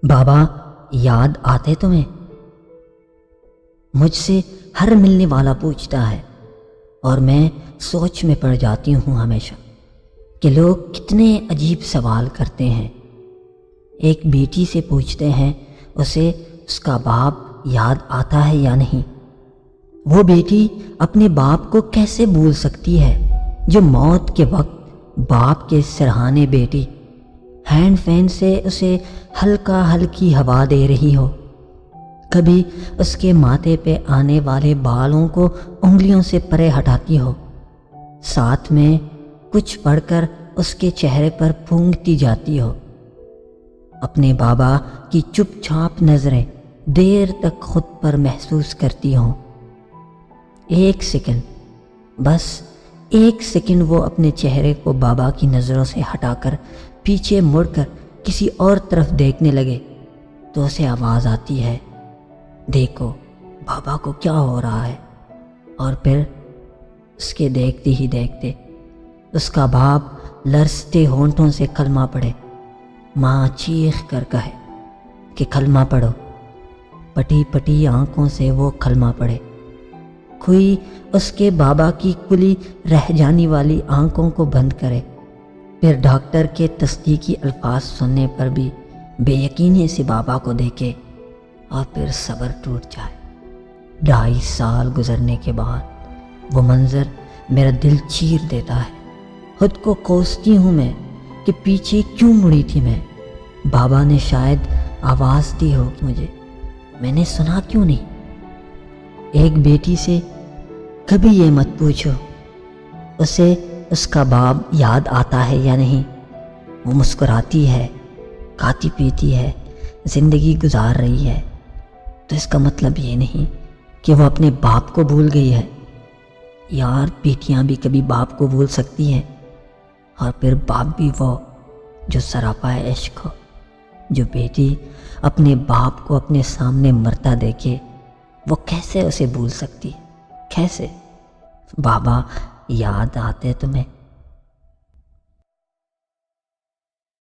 بابا یاد آتے تمہیں؟ مجھ سے ہر ملنے والا پوچھتا ہے، اور میں سوچ میں پڑ جاتی ہوں ہمیشہ کہ لوگ کتنے عجیب سوال کرتے ہیں۔ ایک بیٹی سے پوچھتے ہیں اسے اس کا باپ یاد آتا ہے یا نہیں۔ وہ بیٹی اپنے باپ کو کیسے بھول سکتی ہے جو موت کے وقت باپ کے سرہانے بیٹی ہینڈ فین سے اسے ہلکی ہوا دے رہی ہو، کبھی اس کے ماتھے پہ آنے والے بالوں کو انگلیوں سے پرے ہٹاتی ہو، ساتھ میں کچھ پڑھ کر اس کے چہرے پر پھونکتی جاتی ہو۔ اپنے بابا کی چپ چاپ نظریں دیر تک خود پر محسوس کرتی ہوں۔ ایک سیکنڈ، بس ایک سیکنڈ وہ اپنے چہرے کو بابا کی نظروں سے ہٹا کر پیچھے مڑ کر کسی اور طرف دیکھنے لگے تو اسے آواز آتی ہے، دیکھو بابا کو کیا ہو رہا ہے۔ اور پھر اس کے دیکھتے ہی دیکھتے اس کا باپ لرزتے ہونٹوں سے کلمہ پڑھے۔ ماں چیخ کر کہے کہ کلمہ پڑھو۔ پٹی پٹی آنکھوں سے وہ کلمہ پڑھے۔ کوئی اس کے بابا کی کھلی رہ جانے والی آنکھوں کو بند کرے، پھر ڈاکٹر کے تصدیقی الفاظ سننے پر بھی بے یقینی سے بابا کو دیکھے، اور پھر صبر ٹوٹ جائے۔ 2.5 سال گزرنے کے بعد وہ منظر میرا دل چیر دیتا ہے۔ خود کو کوستی ہوں میں کہ پیچھے کیوں مڑی تھی میں۔ بابا نے شاید آواز دی ہو مجھے، میں نے سنا کیوں نہیں۔ ایک بیٹی سے کبھی یہ مت پوچھو اسے اس کا باپ یاد آتا ہے یا نہیں۔ وہ مسکراتی ہے، کھاتی پیتی ہے، زندگی گزار رہی ہے، تو اس کا مطلب یہ نہیں کہ وہ اپنے باپ کو بھول گئی ہے۔ یار بیٹیاں بھی کبھی باپ کو بھول سکتی ہیں، اور پھر باپ بھی وہ جو سراپا عشق ہو۔ جو بیٹی اپنے باپ کو اپنے سامنے مرتا دیکھے وہ کیسے اسے بھول سکتی؟ کیسے؟ بابا یاد آتے تمہیں؟